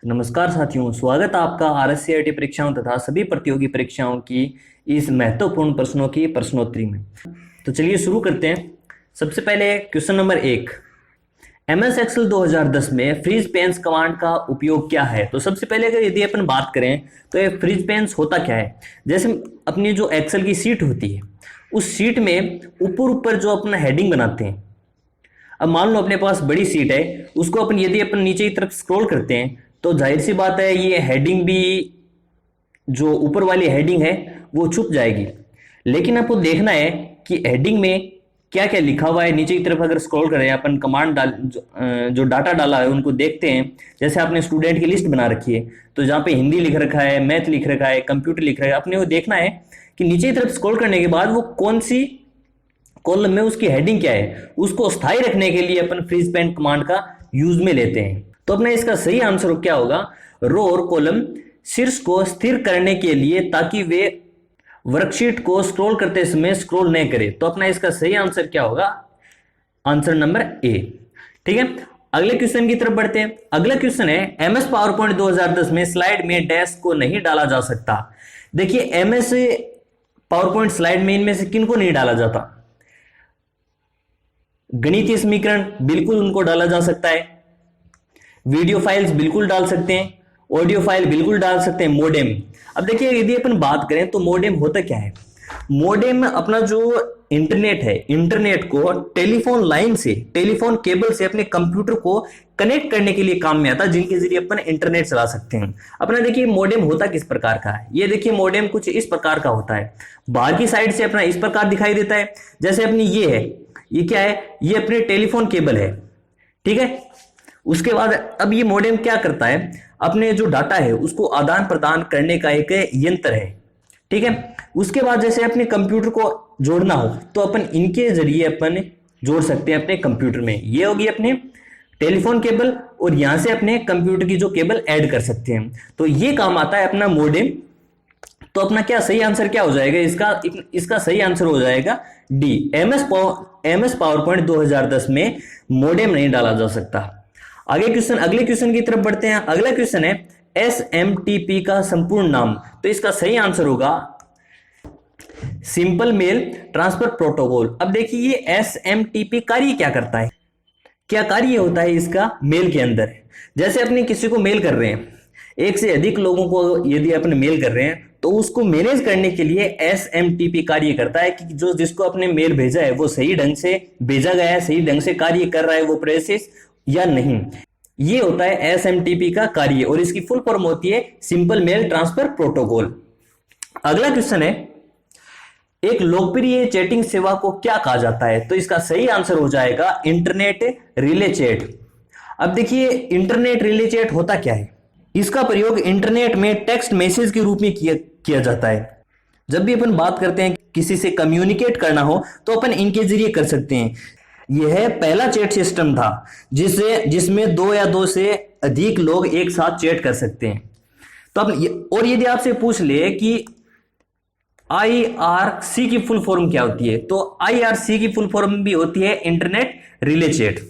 नमस्कार साथियों, स्वागत है आपका आरएससीआईटी परीक्षाओं तथा सभी प्रतियोगी परीक्षाओं की इस महत्वपूर्ण प्रश्नों की प्रश्नोत्तरी में। तो चलिए शुरू करते हैं। सबसे पहले क्वेश्चन नंबर 1, एमएस एक्सेल 2010 में फ्रीज पेन्स कमांड का उपयोग क्या है। तो सबसे पहले अगर यदि अपन बात करें तो ये फ्रीज पेन्स होता क्या है। जैसे अपनी जो एक्सेल की सीट होती है, उस सीट में ऊपर ऊपर जो अपना हेडिंग बनाते हैं। अब मान लो अपने पास बड़ी सीट है, उसको अपन यदि अपन नीचे की तरफ स्क्रॉल करते हैं तो जाहिर सी बात है ये हेडिंग भी, जो ऊपर वाली हेडिंग है वो छुप जाएगी। लेकिन आपको देखना है कि हेडिंग में क्या क्या लिखा हुआ है। नीचे की तरफ अगर स्क्रॉल करें, अपन कमांड डाल जो डाटा डाला है उनको देखते हैं। जैसे आपने स्टूडेंट की लिस्ट बना रखी है, तो जहाँ पे हिंदी लिख रखा है, मैथ लिख रखा है, कंप्यूटर लिख रखा है, अपने वो देखना है कि नीचे की तरफ स्क्रॉल करने के बाद वो कौन सी कॉलम में उसकी हेडिंग क्या है। उसको स्थायी रखने के लिए अपन फ्रीज पेन कमांड का यूज में लेते हैं। तो अपना इसका सही आंसर क्या होगा, रो और कॉलम शीर्ष को स्थिर करने के लिए, ताकि वे वर्कशीट को स्क्रॉल करते समय स्क्रॉल नहीं करे। तो अपना इसका सही आंसर क्या होगा, आंसर नंबर ए। ठीक है, अगले क्वेश्चन की तरफ बढ़ते हैं। अगला क्वेश्चन है, एमएस पावर पॉइंट 2010 में स्लाइड में डैश को नहीं डाला जा सकता। देखिए एमएस पावर पॉइंट स्लाइड में इनमें से किन को नहीं डाला जाता। गणितीय समीकरण बिल्कुल उनको डाला जा सकता है, वीडियो फाइल्स बिल्कुल डाल सकते हैं, ऑडियो फाइल बिल्कुल डाल सकते हैं, मोडेम। अब देखिए यदि अपन बात करें तो मोडेम होता क्या है। मोडेम अपना जो इंटरनेट है, इंटरनेट को टेलीफोन लाइन से, टेलीफोन केबल से अपने कंप्यूटर को कनेक्ट करने के लिए काम में आता है, जिनके जरिए अपन इंटरनेट चला सकते हैं। अपना देखिए मोडेम होता किस प्रकार का है। ये देखिए मोडेम कुछ इस प्रकार का होता है। बाहर की साइड से अपना इस प्रकार दिखाई देता है। जैसे अपनी ये है, ये क्या है, ये अपने टेलीफोन केबल है। ठीक है, उसके बाद अब ये मॉडेम क्या करता है, अपने जो डाटा है उसको आदान प्रदान करने का एक यंत्र है। ठीक है, उसके बाद जैसे अपने कंप्यूटर को जोड़ना हो तो अपन इनके जरिए अपन जोड़ सकते हैं अपने कंप्यूटर में। ये होगी अपने टेलीफोन केबल, और यहां से अपने कंप्यूटर की जो केबल ऐड कर सकते हैं। तो ये काम आता है अपना मॉडेम। तो अपना क्या सही आंसर क्या हो जाएगा इसका सही आंसर हो जाएगा डी, एमएस पावर पॉइंट 2010 में मॉडेम नहीं डाला जा सकता। अगले क्वेश्चन की तरफ बढ़ते हैं। अगला क्वेश्चन है, एसएमटीपी का संपूर्ण नाम। तो इसका सही आंसर होगा सिंपल मेल ट्रांसफर प्रोटोकॉल। अब देखिए ये एसएमटीपी कार्य क्या करता है, क्या कार्य होता है इसका मेल के अंदर। जैसे अपने किसी को मेल कर रहे हैं, एक से अधिक लोगों को यदि अपने मेल कर रहे हैं, तो उसको मैनेज करने के लिए एसएमटीपी कार्य करता है कि जो जिसको अपने मेल भेजा है वो सही ढंग से भेजा गया है, सही ढंग से कार्य कर रहा है वो प्रोसेस या नहीं। ये होता है एसएमटीपी का कार्य, और इसकी फुल फॉर्म होती है सिंपल मेल ट्रांसफर प्रोटोकॉल। अगला क्वेश्चन है, एक लोकप्रिय चैटिंग सेवा को क्या कहा जाता है। तो इसका सही आंसर हो जाएगा इंटरनेट रिले चैट। अब देखिए इंटरनेट रिले चैट होता क्या है। इसका प्रयोग इंटरनेट में टेक्स्ट मैसेज के रूप में किया जाता है। जब भी अपन बात करते हैं किसी से कम्युनिकेट करना हो तो अपन इनके जरिए कर सकते हैं। यह पहला चैट सिस्टम था जिसमें दो या दो से अधिक लोग एक साथ चैट कर सकते हैं। तो अब और यदि आपसे पूछ ले कि आईआरसी की फुल फॉर्म क्या होती है, तो आईआरसी की फुल फॉर्म भी होती है इंटरनेट रिले चैट।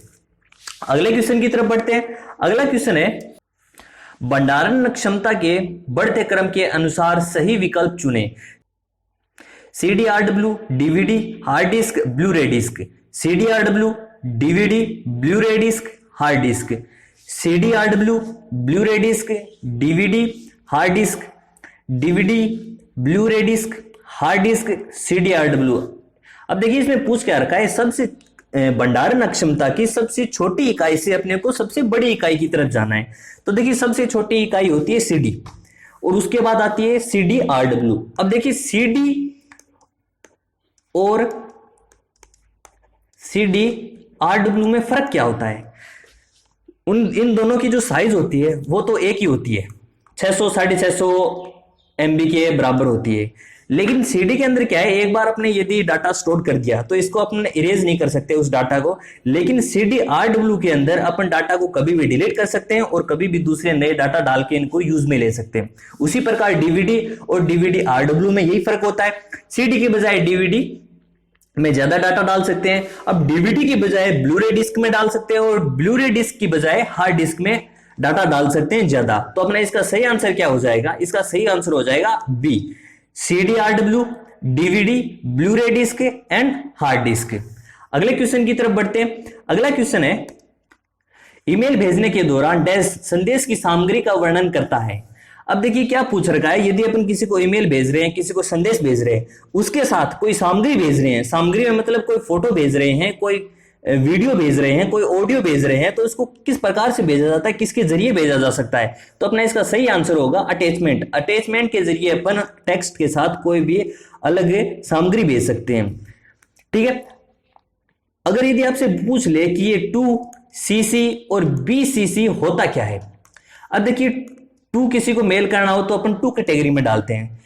अगले क्वेश्चन की तरफ बढ़ते हैं। अगला क्वेश्चन है, भंडारण क्षमता के बढ़ते क्रम के अनुसार सही विकल्प चुनें। CDRW, DVD, hard disk, blu ray disc. CDRW, DVD, blu ray disc, hard disk. CDRW, blu ray disc, DVD, hard disk, DVD, blu ray disc, hard disk, CDRW। अब देखिए इसमें पूछ क्या रखा है, सबसे भंडारण क्षमता की सबसे छोटी इकाई से अपने को सबसे बड़ी इकाई की तरफ जाना है। तो देखिए सबसे छोटी इकाई होती है CD, और उसके बाद आती है CDRW। अब देखिए CD और CDRW में फर्क क्या होता है। इन दोनों की जो साइज होती है वो तो एक ही होती है, 600 650 MB के बराबर होती है। लेकिन CD के अंदर क्या है, एक बार अपने यदि डाटा स्टोर कर दिया तो इसको अपन इरेज नहीं कर सकते उस डाटा को। लेकिन CDRW के अंदर अपन डाटा को कभी भी डिलीट कर सकते हैं और कभी भी दूसरे नए डाटा डाल के इनको यूज में ले सकते हैं। उसी प्रकार DVD और DVD-RW में यही फर्क होता है। CD की बजाय DVD में ज्यादा डाटा डाल सकते हैं। अब DVD की बजाय ब्लू रे डिस्क में डाल सकते हैं, और ब्लू रे डिस्क की बजाय हार्ड डिस्क में डाटा डाल सकते हैं ज्यादा। तो अपना इसका सही आंसर क्या हो जाएगा, इसका सही आंसर हो जाएगा B, CDRW, DVD, blu ray disc and hard disk. अगले क्वेश्चन की तरफ बढ़ते हैं। अगला क्वेश्चन है, ईमेल भेजने के दौरान डैश संदेश की सामग्री का वर्णन करता है। अब देखिए क्या पूछ रखा है, यदि अपन किसी को ईमेल भेज रहे हैं, किसी को संदेश भेज रहे हैं, उसके साथ कोई सामग्री भेज रहे हैं, सामग्री में मतलब कोई फोटो भेज रहे हैं, कोई वीडियो भेज रहे हैं, कोई ऑडियो भेज रहे हैं, तो इसको किस प्रकार से भेजा जाता है, किसके जरिए भेजा जा सकता है। तो अपना इसका सही आंसर होगा अटैचमेंट। अटैचमेंट के जरिए अपन टेक्स्ट के साथ कोई भी अलग सामग्री भेज सकते हैं। ठीक है, अगर यदि आपसे पूछ ले कि ये 2CC और BCC होता क्या है। अब देखिए 2 किसी को मेल करना हो तो अपन 2 कैटेगरी में डालते हैं,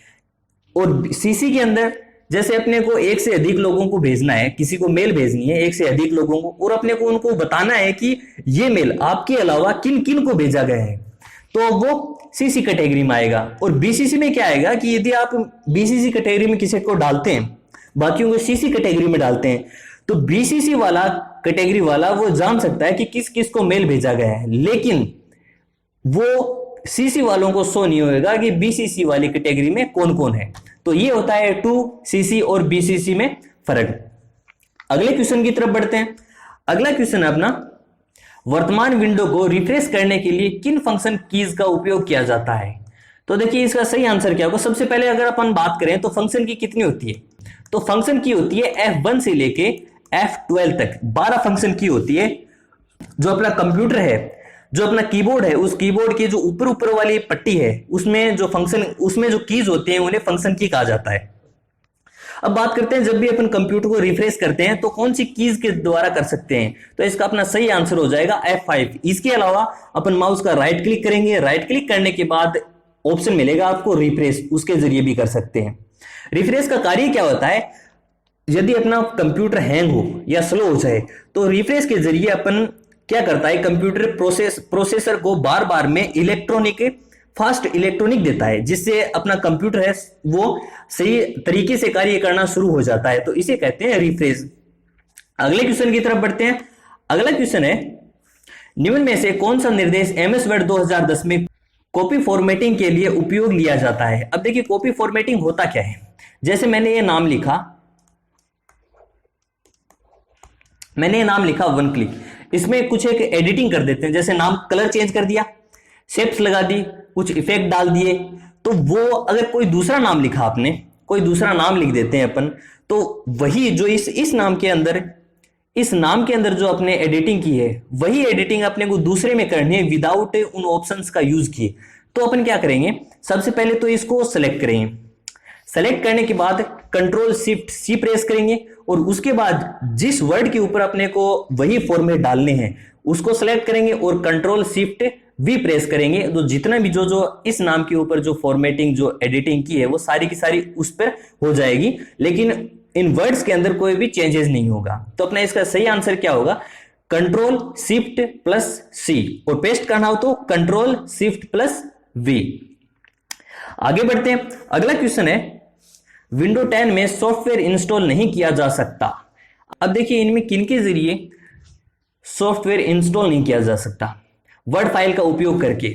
और CC के अंदर जैसे अपने को एक से अधिक लोगों को भेजना है, किसी को मेल भेजनी है एक से अधिक लोगों को, और अपने को उनको बताना है कि ये मेल आपके अलावा किन किन को भेजा गया है, तो वो CC कैटेगरी में आएगा। और BCC में क्या आएगा कि यदि आप BCC कैटेगरी में किसी को डालते हैं, बाकियों को CC कैटेगरी में डालते हैं, तो BCC वाला कैटेगरी वाला वो जान सकता है कि किस किस को मेल भेजा गया है, लेकिन वो CC वालों को शो नहीं होगा कि BCC वाली कैटेगरी में कौन कौन है। तो ये होता है 2CC और BCC में फर्क। अगले क्वेश्चन की तरफ बढ़ते हैं। अगला क्वेश्चन है अपना, वर्तमान विंडो को रिफ्रेश करने के लिए किन फंक्शन कीज का उपयोग किया जाता है। तो देखिए इसका सही आंसर क्या होगा। सबसे पहले अगर अपन बात करें तो फंक्शन की कितनी होती है, तो फंक्शन की होती है F1 से लेके F12 तक 12 फंक्शन की होती है। जो अपना कंप्यूटर है, जो अपना कीबोर्ड है, उस कीबोर्ड की जो ऊपर ऊपर वाली पट्टी है, उसमें जो फंक्शन, उसमें जो कीज होते हैं उन्हें फंक्शन की कहा जाता है। अब बात करते हैं, जब भी अपन कंप्यूटर को रिफ्रेश करते हैं तो कौन सी कीज के द्वारा कर सकते हैं, तो इसका अपना सही आंसर हो जाएगा F5। इसके अलावा अपन माउस का राइट क्लिक करेंगे, राइट क्लिक करने के बाद ऑप्शन मिलेगा आपको रिफ्रेश, उसके जरिए भी कर सकते हैं। रिफ्रेश का कार्य क्या होता है, यदि अपना कंप्यूटर हैंग हो या स्लो हो जाए तो रिफ्रेश के जरिए अपन क्या करता है, कंप्यूटर प्रोसेसर को बार बार में फास्ट इलेक्ट्रॉनिक देता है, जिससे अपना कंप्यूटर है वो सही तरीके से कार्य करना शुरू हो जाता है, तो इसे कहते हैं रिफ्रेश। अगले क्वेश्चन की तरफ बढ़ते हैं। अगला क्वेश्चन है, निम्न में से कौन सा निर्देश MS वर्ड 2010 में कॉपी फॉर्मेटिंग के लिए उपयोग लिया जाता है। अब देखिए कॉपी फॉर्मेटिंग होता क्या है, जैसे मैंने ये नाम लिखा 1 क्लिक, इसमें कुछ एक एडिटिंग कर देते हैं, जैसे नाम कलर चेंज कर दिया, शेप्स लगा दी, कुछ इफेक्ट डाल दिए, तो वो अगर कोई दूसरा नाम लिखा, आपने कोई दूसरा नाम लिख देते हैं अपन, तो वही जो इस नाम के अंदर जो अपने एडिटिंग की है, वही एडिटिंग अपने को दूसरे में करनी है विदाउट उन ऑप्शंस का यूज किए। तो अपन क्या करेंगे, सबसे पहले तो इसको सेलेक्ट करेंगे, सेलेक्ट करने के बाद Ctrl+Shift+C प्रेस करेंगे, और उसके बाद जिस वर्ड के ऊपर अपने को वही फॉर्मेट डालने हैं उसको सेलेक्ट करेंगे और Ctrl+Shift+V प्रेस करेंगे, तो जितना भी जो इस नाम के ऊपर जो फॉर्मेटिंग, जो एडिटिंग की है, वो सारी की सारी उस पर हो जाएगी, लेकिन इन वर्ड्स के अंदर कोई भी चेंजेस नहीं होगा। तो अपना इसका सही आंसर क्या होगा, Ctrl+Shift+C, और पेस्ट करना हो तो Ctrl+Shift+V। आगे बढ़ते हैं। अगला क्वेश्चन है, विंडो 10 में सॉफ्टवेयर इंस्टॉल नहीं किया जा सकता। अब देखिए इनमें किनके जरिए सॉफ्टवेयर इंस्टॉल नहीं किया जा सकता, वर्ड फाइल का उपयोग करके।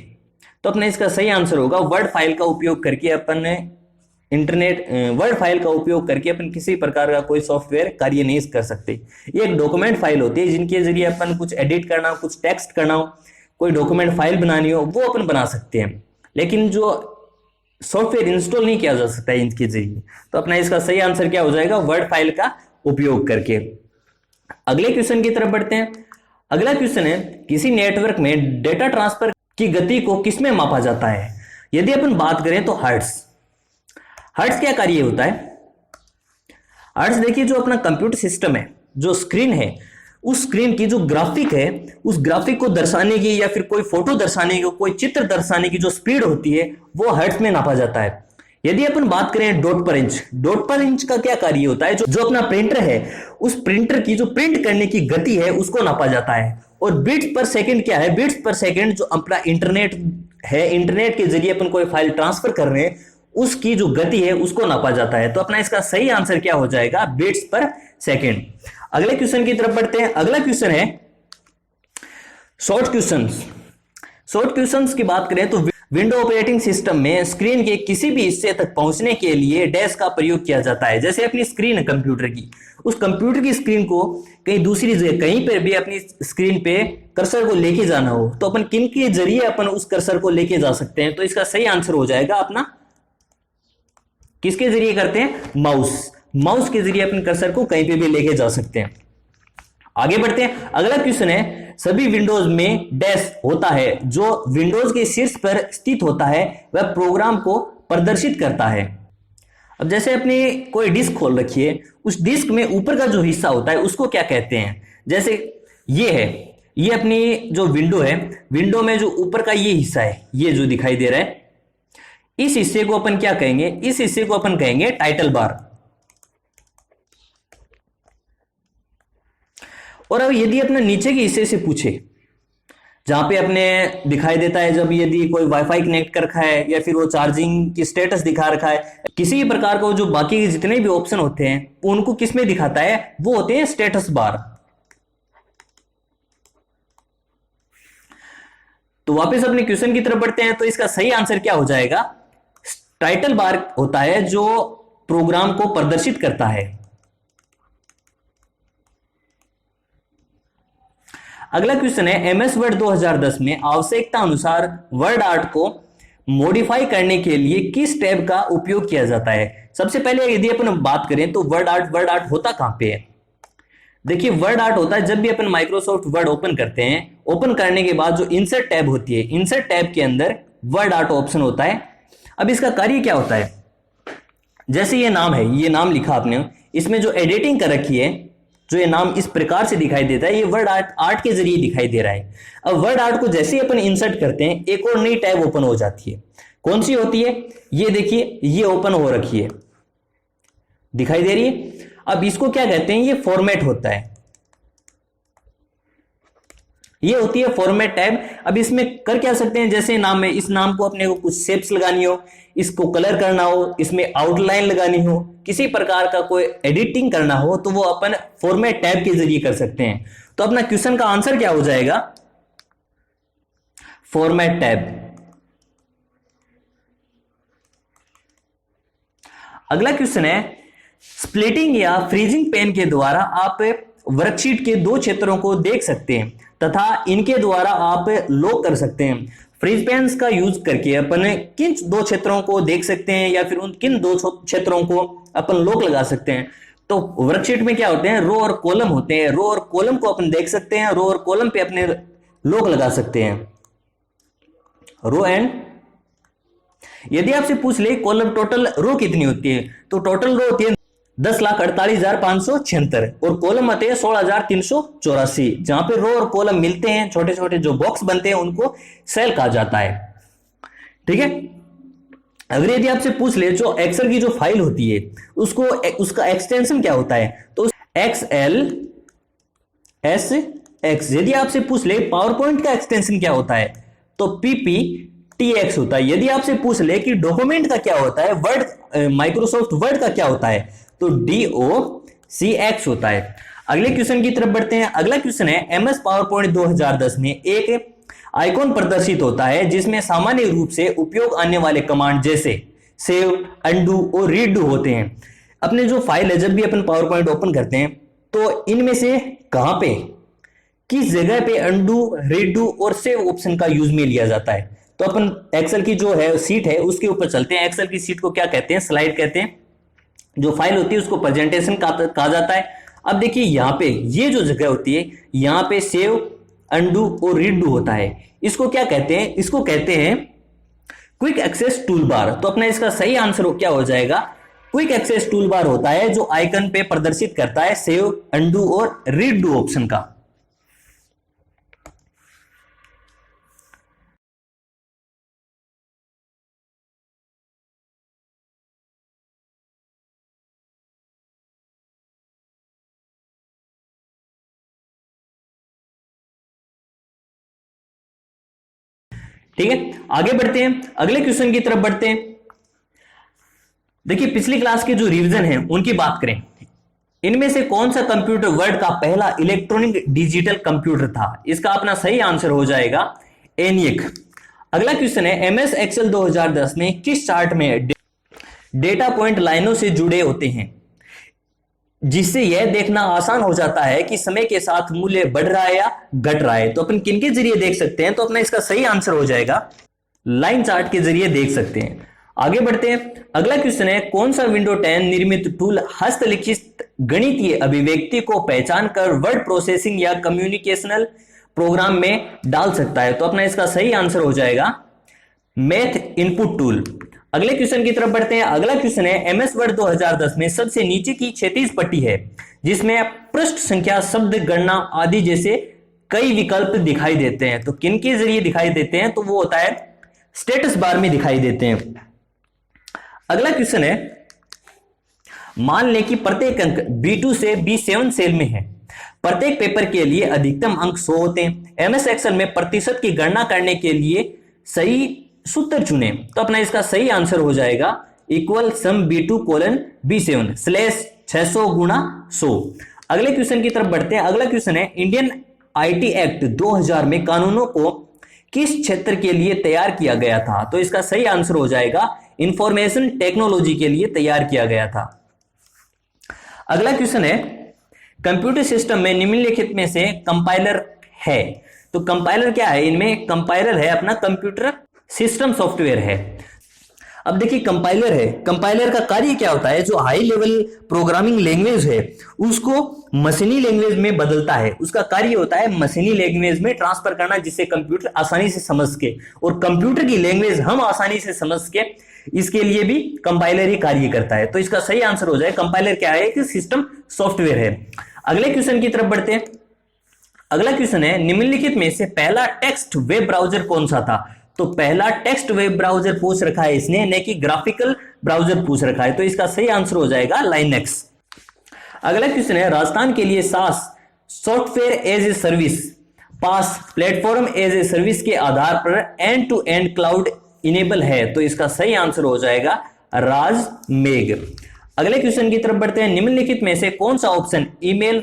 तो अपना इसका सही आंसर होगा वर्ड फाइल का उपयोग करके अपन वर्ड फाइल का उपयोग करके अपन किसी प्रकार का कोई सॉफ्टवेयर कार्य नहीं कर सकते। ये एक डॉक्यूमेंट फाइल होती है जिनके जरिए अपन कुछ एडिट करना हो, कुछ टेक्स्ट करना हो, कोई डॉक्यूमेंट फाइल बनानी हो, वो अपन बना सकते हैं, लेकिन जो सॉफ्टवेयर इंस्टॉल नहीं किया जा सकता है इनके जरिए। तो अपना इसका सही आंसर क्या हो जाएगा, वर्ड फाइल का उपयोग करके। अगले क्वेश्चन की तरफ बढ़ते हैं। अगला क्वेश्चन है, किसी नेटवर्क में डेटा ट्रांसफर की गति को किसमें मापा जाता है। यदि अपन बात करें तो हर्ट्ज क्या कार्य होता है। हर्ट्ज देखिए जो अपना कंप्यूटर सिस्टम है, जो स्क्रीन है, उस स्क्रीन की जो ग्राफिक है, उस ग्राफिक को दर्शाने की या फिर कोई फोटो दर्शाने की, कोई चित्र दर्शाने की जो स्पीड होती है वो हर्ट्ज में नापा जाता है। यदि अपन बात करें डॉट पर इंच का क्या कार्य होता है, जो अपना प्रिंटर है, उस प्रिंटर की जो प्रिंट करने की गति है उसको नापा जाता है। और बिट्स पर सेकंड क्या है, बिट्स पर सेकंड जो अपना इंटरनेट है, इंटरनेट के जरिए अपन कोई फाइल ट्रांसफर कर रहे हैं, उसकी जो गति है उसको नापा जाता है। तो अपना इसका सही आंसर क्या हो जाएगा, बिट्स पर सेकंड। अगले क्वेश्चन की तरफ बढ़ते हैं। अगला क्वेश्चन है शॉर्ट क्वेश्चन। शॉर्ट क्वेश्चंस की बात करें तो विंडो ऑपरेटिंग सिस्टम में स्क्रीन के किसी भी हिस्से तक पहुंचने के लिए डैश का प्रयोग किया जाता है। जैसे अपनी स्क्रीन है कंप्यूटर की, उस कंप्यूटर की स्क्रीन को कहीं दूसरी जगह कहीं पर भी अपनी स्क्रीन पे कर्सर को लेके जाना हो तो अपन किन के जरिए अपन उस कर्सर को लेके जा सकते हैं? तो इसका सही आंसर हो जाएगा अपना, किसके जरिए करते हैं? माउस। माउस के जरिए अपन कर्सर को कहीं पे भी लेके जा सकते हैं। आगे बढ़ते हैं, अगला क्वेश्चन है, सभी विंडोज में डैश होता है जो विंडोज के शीर्ष पर स्थित होता है वह प्रोग्राम को प्रदर्शित करता है। अब जैसे अपने कोई डिस्क खोल रखी है, उस डिस्क में ऊपर का जो हिस्सा होता है उसको क्या कहते हैं? जैसे ये है, ये अपनी जो विंडो है, विंडो में जो ऊपर का ये हिस्सा है, ये जो दिखाई दे रहा है, इस हिस्से को अपन क्या कहेंगे? इस हिस्से को अपन कहेंगे टाइटल बार। और अब यदि अपने नीचे के हिस्से से पूछे, जहां पे अपने दिखाई देता है जब यदि कोई वाईफाई कनेक्ट कर रखा है या फिर वो चार्जिंग की स्टेटस दिखा रखा है, किसी भी प्रकार का जो बाकी के जितने भी ऑप्शन होते हैं उनको किस में दिखाता है? वो होते हैं स्टेटस बार। तो वापस अपने क्वेश्चन की तरफ बढ़ते हैं, तो इसका सही आंसर क्या हो जाएगा? टाइटल बार होता है जो प्रोग्राम को प्रदर्शित करता है। अगला क्वेश्चन है, एमएस वर्ड 2010 में आवश्यकता अनुसार वर्ड आर्ट को मॉडिफाई करने के लिए किस टैब का उपयोग किया जाता है? सबसे पहले यदि अपन बात करें तो वर्ड आर्ट होता कहां पे है? देखिए, वर्ड आर्ट होता है जब भी अपन माइक्रोसॉफ्ट वर्ड ओपन करते हैं, ओपन करने के बाद जो इंसर्ट टैब होती है, इंसर्ट टैब के अंदर वर्ड आर्ट ऑप्शन होता है। अब इसका कार्य क्या होता है? जैसे ये नाम है, ये नाम लिखा आपने, इसमें जो एडिटिंग कर रखी है, जो ये नाम इस प्रकार से दिखाई देता है, ये वर्ड आर्ट के जरिए दिखाई दे रहा है। अब वर्ड आर्ट को जैसे ही अपन इंसर्ट करते हैं, एक और नई टैब ओपन हो जाती है। कौन सी होती है? ये देखिए, ये ओपन हो रखी है, दिखाई दे रही है। अब इसको क्या कहते हैं? ये फॉर्मेट होता है, ये होती है फॉर्मेट टैब। अब इसमें कर क्या सकते हैं? जैसे नाम में, इस नाम को अपने को कुछ शेप्स लगानी हो, इसको कलर करना हो, इसमें आउटलाइन लगानी हो, किसी प्रकार का कोई एडिटिंग करना हो, तो वो अपन फॉर्मेट टैब के जरिए कर सकते हैं। तो अपना क्वेश्चन का आंसर क्या हो जाएगा? Format tab. अगला क्वेश्चन है, स्प्लिटिंग या फ्रीजिंग पेन के द्वारा आप वर्कशीट के दो क्षेत्रों को देख सकते हैं तथा इनके द्वारा आप लॉक कर सकते हैं। फ्रीज पेन्स का यूज करके अपन किन दो क्षेत्रों को देख सकते हैं या फिर उन किन दो क्षेत्रों को अपन लॉक लगा सकते हैं? तो वर्कशीट में क्या होते हैं? रो और कॉलम होते हैं। रो और कॉलम को अपन देख सकते हैं, रो और कॉलम पे अपने लॉक लगा सकते हैं। रो एंड, यदि आपसे पूछ ले कॉलम टोटल रो कितनी होती है, तो टोटल रो होती है 10,48,576 और कॉलम आते हैं 16,384। जहां पे रो और कॉलम मिलते हैं, छोटे छोटे जो बॉक्स बनते हैं, उनको सेल कहा जाता है। ठीक है। अगर यदि आपसे पूछ ले जो एक्सेल की जो फाइल होती है उसको, उसका एक्सटेंशन क्या होता है, तो XL SX। यदि आपसे पूछ ले पावर पॉइंट का एक्सटेंशन क्या होता है, तो PPTX होता है। यदि आपसे पूछ ले कि डॉक्यूमेंट का क्या होता है, वर्ड, माइक्रोसॉफ्ट वर्ड का क्या होता है, तो DOCX होता है। अगले क्वेश्चन की तरफ बढ़ते हैं। अगला क्वेश्चन है, MS पावर पॉइंट 2010 में एक आइकॉन प्रदर्शित होता है जिसमें सामान्य रूप से उपयोग आने वाले कमांड जैसे सेव, अनडू और रीडू होते हैं। अपने जो फाइल है, जब भी अपन पावर पॉइंट ओपन करते हैं तो इनमें से कहां पे, किस जगह पे अनडू, रीडू और सेव ऑप्शन का यूज में लिया जाता है? तो अपन एक्सेल की जो है सीट है उसके ऊपर चलते हैं। एक्सेल की सीट को क्या कहते हैं? स्लाइड कहते हैं। जो फाइल होती है उसको प्रेजेंटेशन कहा जाता है। अब देखिए यहां पे ये जो जगह होती है, यहां पे सेव, अनडू और रीडू होता है। इसको क्या कहते हैं? इसको कहते हैं क्विक एक्सेस टूल बार। तो अपना इसका सही आंसर क्या हो जाएगा? क्विक एक्सेस टूल बार होता है जो आइकन पे प्रदर्शित करता है सेव, अनडू और रीडू ऑप्शन का। ठीक है, आगे बढ़ते हैं, अगले क्वेश्चन की तरफ बढ़ते हैं। देखिए पिछली क्लास के जो रिवीजन है उनकी बात करें, इनमें से कौन सा कंप्यूटर वर्ल्ड का पहला इलेक्ट्रॉनिक डिजिटल कंप्यूटर था? इसका अपना सही आंसर हो जाएगा ENIAC। अगला क्वेश्चन है एमएस एक्सेल 2010 में किस चार्ट में डेटा पॉइंट लाइनों से जुड़े होते हैं जिससे यह देखना आसान हो जाता है कि समय के साथ मूल्य बढ़ रहा है या घट रहा है। तो अपन किन के जरिए देख सकते हैं? तो अपना इसका सही आंसर हो जाएगा लाइन चार्ट के जरिए देख सकते हैं। आगे बढ़ते हैं। अगला क्वेश्चन है कौन सा विंडो 10 निर्मित टूल हस्तलिखित गणितीय अभिव्यक्ति को पहचान कर वर्ड प्रोसेसिंग या कम्युनिकेशनल प्रोग्राम में डाल सकता है? तो अपना इसका सही आंसर हो जाएगा मैथ इनपुट टूल। अगले क्वेश्चन की तरफ बढ़ते हैं। अगला क्वेश्चन है एमएस वर्ड 2010 में सबसे नीचे की क्षैतिज पट्टी है जिसमें पृष्ठ संख्या, शब्द गणना आदि जैसे कई विकल्प दिखाई देते हैं। तो किन के जरिए दिखाई देते हैं? तो वो होता है स्टेटस बार में दिखाई देते हैं। अगला क्वेश्चन है मान लें कि प्रत्येक अंक B2 से B7 सेल में है। प्रत्येक पेपर के लिए अधिकतम अंक 100 होते हैं। एमएस एक्सेल में प्रतिशत की गणना करने के लिए सही सूत्र चुने। तो अपना इसका सही आंसर हो जाएगा इक्वल सम B2 कोलन B7 स्लैश 600 गुणा 100। अगले क्वेश्चन की तरफ बढ़ते हैं। अगला क्वेश्चन है इंडियन आईटी एक्ट 2000 में कानूनों को किस क्षेत्र के लिए तैयार किया गया था? तो इसका सही आंसर हो जाएगा इंफॉर्मेशन टेक्नोलॉजी के लिए तैयार किया गया था। अगला क्वेश्चन है कंप्यूटर सिस्टम में निम्नलिखित में से कंपाइलर है। तो कंपाइलर क्या है? इनमें कंपाइलर है अपना कंप्यूटर सिस्टम सॉफ्टवेयर है। अब देखिए कंपाइलर है, कंपाइलर का कार्य क्या होता है? जो हाई लेवल प्रोग्रामिंग लैंग्वेज है उसको मशीनी लैंग्वेज में बदलता है। उसका कार्य होता है मशीनी लैंग्वेज में ट्रांसफर करना जिससे कंप्यूटर आसानी से समझ के, और कंप्यूटर की लैंग्वेज हम आसानी से समझ के, इसके लिए भी कंपाइलर ही कार्य करता है। तो इसका सही आंसर हो जाए कंपाइलर क्या है? कि सिस्टम सॉफ्टवेयर है। अगले क्वेश्चन की तरफ बढ़ते हैं। अगला क्वेश्चन है निम्नलिखित में से पहला टेक्स्ट वेब ब्राउजर कौन सा था? तो पहला टेक्स्ट वेब ब्राउजर पूछ रखा है इसने, न कि ग्राफिकल ब्राउजर पूछ रखा है। तो इसका सही आंसर हो जाएगा लाइनेक्स। अगला क्वेश्चन है राजस्थान के लिए SaaS software as a service PaaS platform as a service के आधार पर end to end cloud enable है। तो इसका सही आंसर हो जाएगा राजमेघ। अगले क्वेश्चन की तरफ बढ़ते हैं। निम्नलिखित में से कौन सा ऑप्शन ईमेल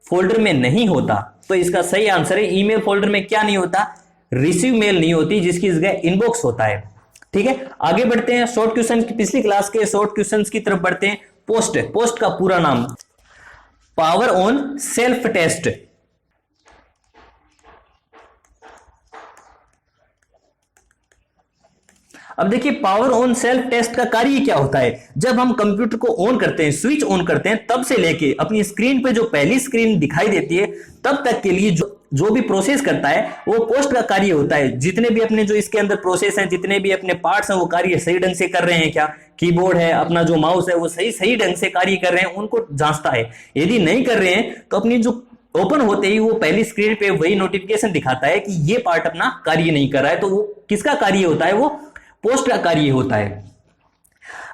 फोल्डर में नहीं होता? तो इसका सही आंसर है ईमेल फोल्डर में क्या नहीं होता? रिसीव मेल नहीं होती, जिसकी जगह इनबॉक्स होता है। ठीक है, आगे बढ़ते हैं। शॉर्ट क्वेश्चन की पिछली क्लास के शॉर्ट क्वेश्चंस की तरफ बढ़ते हैं। पोस्ट का पूरा नाम पावर ऑन सेल्फ टेस्ट। अब देखिए पावर ऑन सेल्फ टेस्ट का कार्य क्या होता है? जब हम कंप्यूटर को ऑन करते हैं, स्विच ऑन करते हैं, तब से लेके अपनी स्क्रीन पे जो पहली स्क्रीन दिखाई देती है तब तक के लिए जो भी प्रोसेस करता है वो पोस्ट का कार्य होता है। जितने भी अपने जो इसके अंदर प्रोसेस हैं, जितने भी अपने पार्ट्स हैं, वो कार्य सही ढंग से कर रहे हैं क्या, कीबोर्ड है, अपना जो माउस है, वो सही ढंग से कार्य कर रहे हैं, उनको जांचता है। यदि नहीं कर रहे हैं तो अपनी जो ओपन होते ही वो पहली स्क्रीन पे वही नोटिफिकेशन दिखाता है कि ये पार्ट अपना कार्य नहीं कर रहा है। तो वो किसका कार्य होता है? वो पोस्ट का कार्य होता है।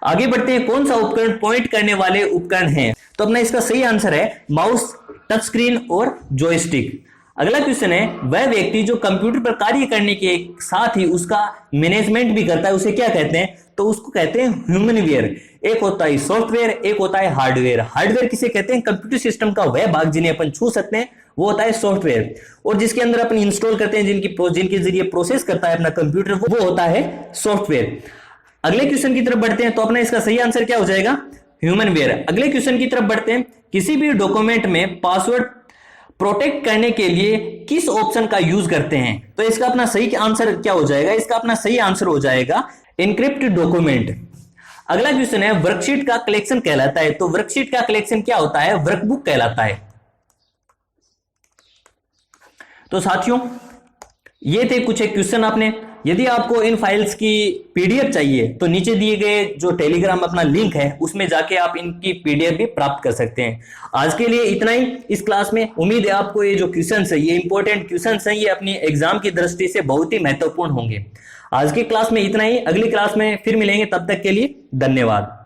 आगे बढ़ते हैं। कौन सा उपकरण पॉइंट करने वाले उपकरण हैं? तो अपना इसका सही आंसर है माउस, टच स्क्रीन और जॉयस्टिक। अगला क्वेश्चन है वह व्यक्ति जो कंप्यूटर पर कार्य करने के साथ ही उसका मैनेजमेंट भी करता है, उसे क्या कहते हैं? तो उसको कहते हैं ह्यूमनवेयर। एक होता है सॉफ्टवेयर, एक होता है हार्डवेयर। हार्डवेयर किसे कहते हैं? कंप्यूटर सिस्टम का वह भाग जिन्हें अपन छू सकते हैं, वो होता है सॉफ्टवेयर। और जिसके अंदर अपन इंस्टॉल करते हैं, जिनके जरिए प्रोसेस करता है अपना कंप्यूटर, वो होता है सॉफ्टवेयर। अगले क्वेश्चन की तरफ बढ़ते हैं। तो अपना इसका सही आंसर क्या हो जाएगा? ह्यूमनवेयर। अगले क्वेश्चन की तरफ बढ़ते हैं। किसी भी डॉक्यूमेंट में पासवर्ड प्रोटेक्ट करने के लिए किस ऑप्शन का यूज करते हैं? तो इसका अपना सही आंसर क्या हो जाएगा? इसका अपना सही आंसर हो जाएगा एनक्रिप्ट डॉक्यूमेंट। अगला क्वेश्चन है वर्कशीट का कलेक्शन कहलाता है। तो वर्कशीट का कलेक्शन क्या होता है? वर्कबुक कहलाता है। तो साथियों ये थे कुछ एक क्वेश्चन आपने। यदि आपको इन फाइल्स की पीडीएफ चाहिए तो नीचे दिए गए जो टेलीग्राम अपना लिंक है उसमें जाके आप इनकी पीडीएफ भी प्राप्त कर सकते हैं। आज के लिए इतना ही इस क्लास में। उम्मीद है आपको ये जो क्वेश्चंस है, ये इंपॉर्टेंट क्वेश्चंस हैं, ये अपनी एग्जाम की दृष्टि से बहुत ही महत्वपूर्ण होंगे। आज की क्लास में इतना ही। अगली क्लास में फिर मिलेंगे, तब तक के लिए धन्यवाद।